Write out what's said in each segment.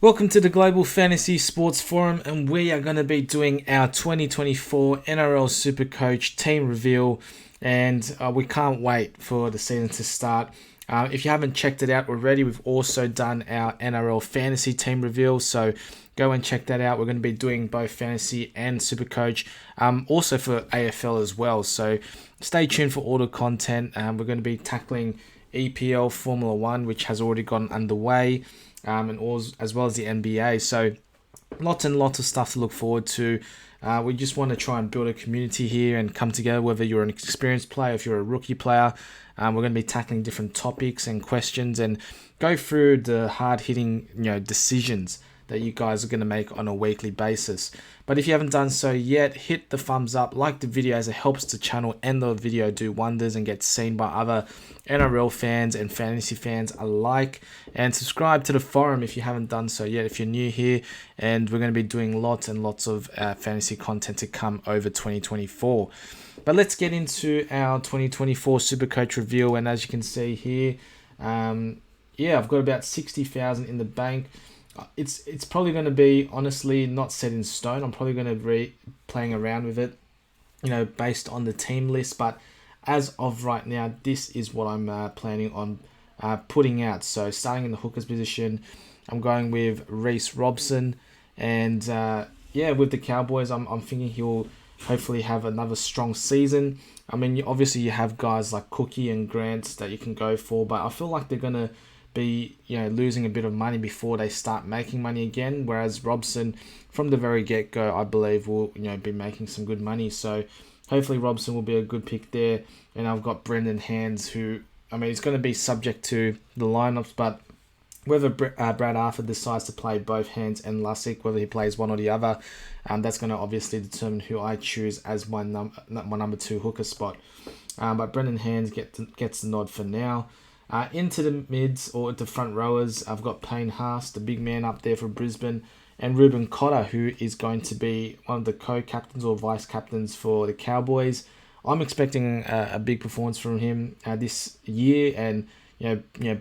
Welcome to the Global Fantasy Sports Forum, and we are going to be doing our 2024 NRL Supercoach team reveal, and we can't wait for the season to start. If you haven't checked it out already, we've also done our NRL Fantasy team reveal, so go and check that out. We're going to be doing both Fantasy and Supercoach, also for AFL as well, so stay tuned for all the content. We're going to be tackling EPL Formula 1, which has already gone underway, and as well as the NBA. So lots and lots of stuff to look forward to. We just want to try and build a community here and come together, whether you're an experienced player, if you're a rookie player. We're going to be tackling different topics and questions and go through the hard-hitting decisions that you guys are going to make on a weekly basis. But if you haven't done so yet, hit the thumbs up, like the video, as it helps the channel and the video do wonders and get seen by other NRL fans and fantasy fans alike. And subscribe to the forum if you haven't done so yet, if you're new here. And we're going to be doing lots and lots of fantasy content to come over 2024. But let's get into our 2024 Supercoach reveal. And as you can see here, I've got about 60,000 in the bank. It's probably going to be, honestly, not set in stone. I'm probably going to be playing around with it, based on the team list. But as of right now, this is what I'm planning on putting out. So starting in the hooker's position, I'm going with Reece Robson. And with the Cowboys, I'm thinking he'll hopefully have another strong season. I mean, obviously you have guys like Cookie and Grant that you can go for, but I feel like they're going to be losing a bit of money before they start making money again, whereas Robson from the very get-go I believe will be making some good money. So hopefully Robson will be a good pick there. And I've got Brendan Hands, who it's going to be subject to the lineups, but whether Brad Arthur decides to play both Hands and Lussick, whether he plays one or the other, that's going to obviously determine who I choose as my number 2 hooker spot. But Brendan Hands gets the nod for now. Into the mids or the front rowers, I've got Payne Haas, the big man up there for Brisbane, and Ruben Cotter, who is going to be one of the co-captains or vice-captains for the Cowboys. I'm expecting a big performance from him this year, and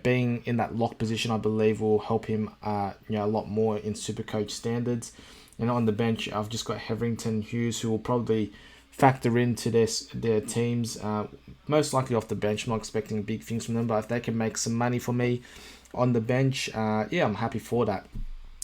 being in that lock position, I believe, will help him a lot more in Supercoach standards. And on the bench, I've just got Hetherington, Hughes, who will probably factor into their teams, most likely off the bench. I'm not expecting big things from them, but if they can make some money for me on the bench, I'm happy for that.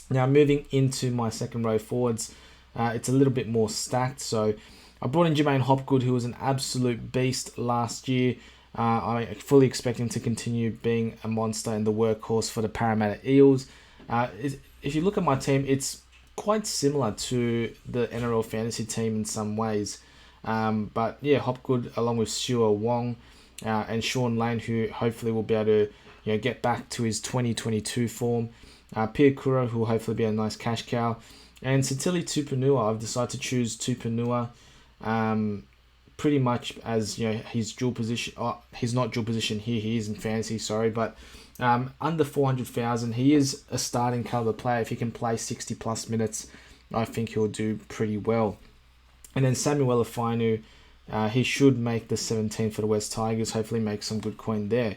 Now, moving into my second row forwards, it's a little bit more stacked. So I brought in Jermaine Hopgood, who was an absolute beast last year. I'm fully expecting to continue being a monster and the workhorse for the Parramatta Eels. If you look at my team, it's quite similar to the NRL Fantasy team in some ways. But Hopgood along with Stuart Wong and Sean Lane, who hopefully will be able to get back to his 2022 form. Pia Kura, who will hopefully be a nice cash cow, and Satili Tupanua. I've decided to choose Tupanua pretty much as his dual position. He's not dual position here. He is in fantasy. Sorry, but under 400,000, he is a starting caliber player. If he can play 60 plus minutes, I think he'll do pretty well. And then Samuel Afainu, he should make the 17 for the West Tigers, hopefully make some good coin there.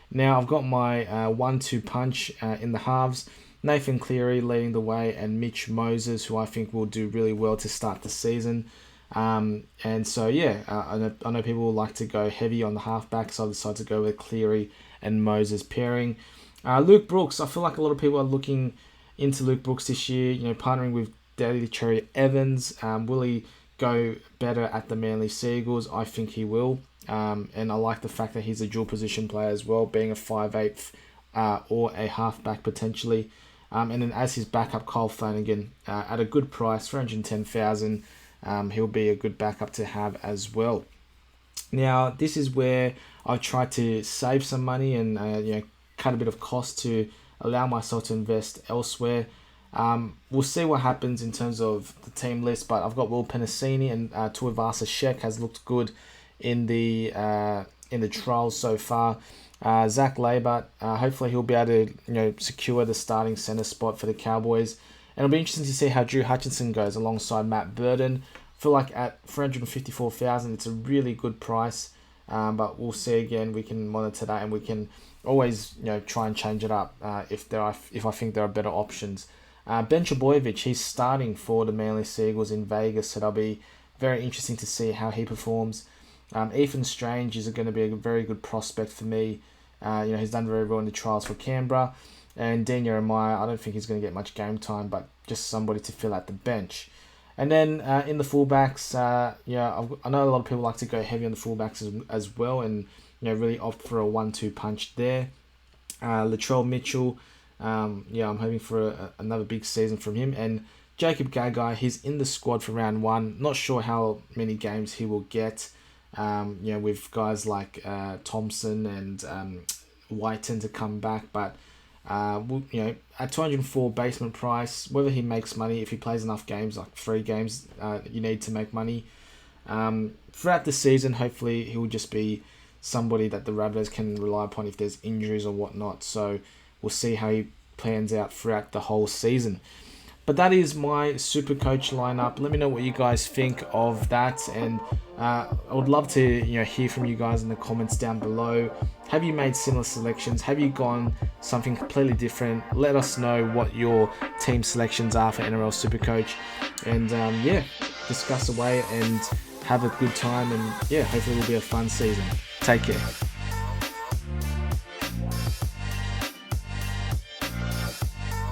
Now, I've got my 1-2 punch in the halves. Nathan Cleary leading the way, and Mitch Moses, who I think will do really well to start the season. I know people will like to go heavy on the halfback, so I decided to go with Cleary and Moses pairing. Luke Brooks, I feel like a lot of people are looking into Luke Brooks this year, partnering with Daly Cherry Evans. Will he go better at the Manly Seagulls? I think he will. And I like the fact that he's a dual position player as well, being a 5'8" or a halfback potentially. And then as his backup, Kyle Flanagan, at a good price, 310,000, he'll be a good backup to have as well. Now, this is where I've tried to save some money and cut a bit of cost to allow myself to invest elsewhere. We'll see what happens in terms of the team list, but I've got Will Penasini and Tuivasa Sheck has looked good in the trials so far. Zach Labert, hopefully he'll be able to secure the starting centre spot for the Cowboys. And it'll be interesting to see how Drew Hutchinson goes alongside Matt Burton. I feel like at 354,000, it's a really good price. But we'll see again. We can monitor that, and we can always try and change it up if I think there are better options. Ben Trbojevic, he's starting for the Manly Seagulls in Vegas, so that'll be very interesting to see how he performs. Ethan Strange is going to be a very good prospect for me. He's done very well in the trials for Canberra. And Dan Jeremiah, I don't think he's going to get much game time, but just somebody to fill out the bench. And then in the fullbacks, I know a lot of people like to go heavy on the fullbacks as well, and really opt for a 1-2 punch there. Latrell Mitchell, I'm hoping for another big season from him. And Jacob Gagai, he's in the squad for round 1. Not sure how many games he will get. With guys like Thompson and Whiten to come back, but at 204 basement price, whether he makes money, if he plays enough games, like 3 games, you need to make money. Throughout the season, hopefully he will just be somebody that the Rabbitohs can rely upon if there's injuries or whatnot. So we'll see how he plans out throughout the whole season. But that is my Supercoach lineup. Let me know what you guys think of that, and I would love to hear from you guys in the comments down below. Have you made similar selections? Have you gone something completely different? Let us know what your team selections are for NRL Supercoach, and discuss away and have a good time, and hopefully it will be a fun season. Take care.